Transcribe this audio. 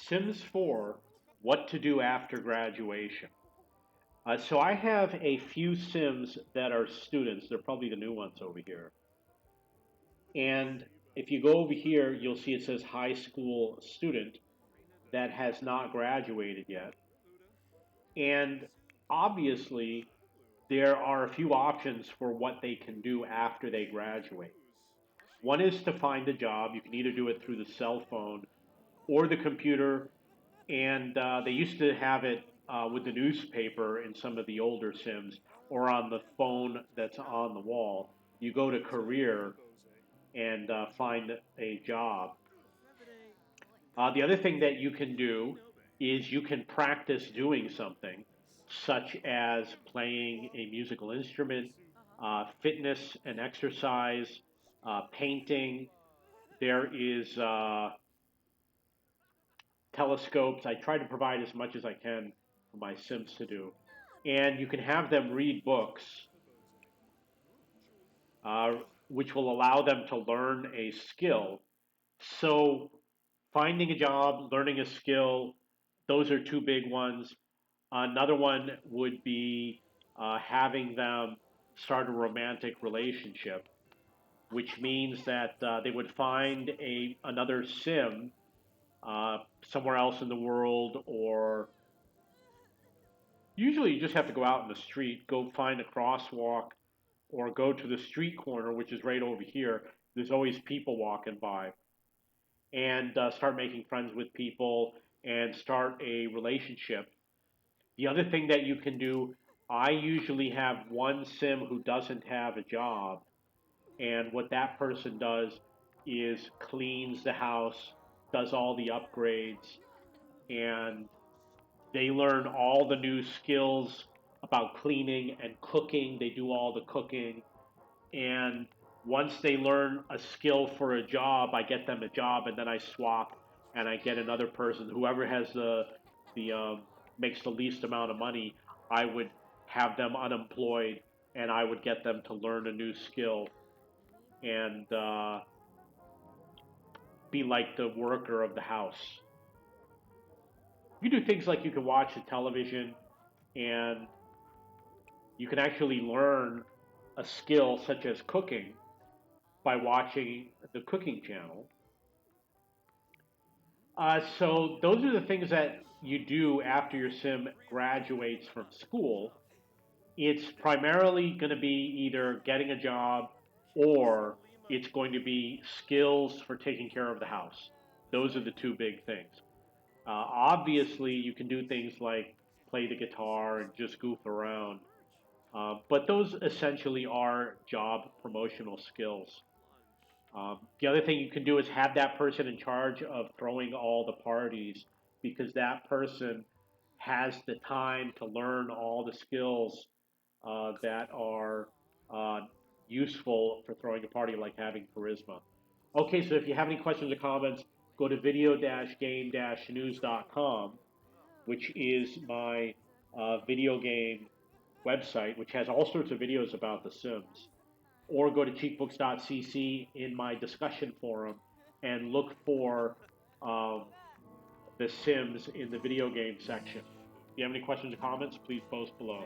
Sims 4, what to do after graduation. So I have a few Sims that are students. They're probably the new ones over here. And if you go over here, you'll see it says high school student that has not graduated yet. And obviously, there are a few options for what they can do after they graduate. One is to find a job. You can either do it through the cell phone or the computer, and they used to have it with the newspaper in some of the older Sims or on the phone that's on the wall. You go to career and find a job. The other thing that you can do is you can practice doing something, such as playing a musical instrument, fitness and exercise, painting. There is telescopes. I try to provide as much as I can for my Sims to do. And you can have them read books, which will allow them to learn a skill. So, finding a job, learning a skill, those are two big ones. Another one would be having them start a romantic relationship, which means that they would find another sim somewhere else in the world, or usually you just have to go out in the street, go find a crosswalk, or go to the street corner, which is right over here. There's always people walking by, and start making friends with people and start a relationship. The other thing that you can do, I usually have one sim who doesn't have a job, and what that person does is cleans the house, does all the upgrades, and they learn all the new skills about cleaning and cooking. They do all the cooking. And once they learn a skill for a job, I get them a job, and then I swap and I get another person. Whoever has the makes the least amount of money, I would have them unemployed, and I would get them to learn a new skill and be like the worker of the house. You do things like you can watch the television, and you can actually learn a skill such as cooking by watching the cooking channel. So those are the things that you do after your sim graduates from school. It's primarily going to be either getting a job or it's going to be skills for taking care of the house. Those are the two big things. Obviously, you can do things like play the guitar and just goof around, but those essentially are job promotional skills. The other thing you can do is have that person in charge of throwing all the parties because that person has the time to learn all the skills that are uh, useful for throwing a party, like having charisma. Okay, so if you have any questions or comments, go to video-game-news.com, which is my video game website, which has all sorts of videos about The Sims, or go to cheapbooks.cc in my discussion forum and look for um, The Sims in the video game section. If you have any questions or comments, please post below.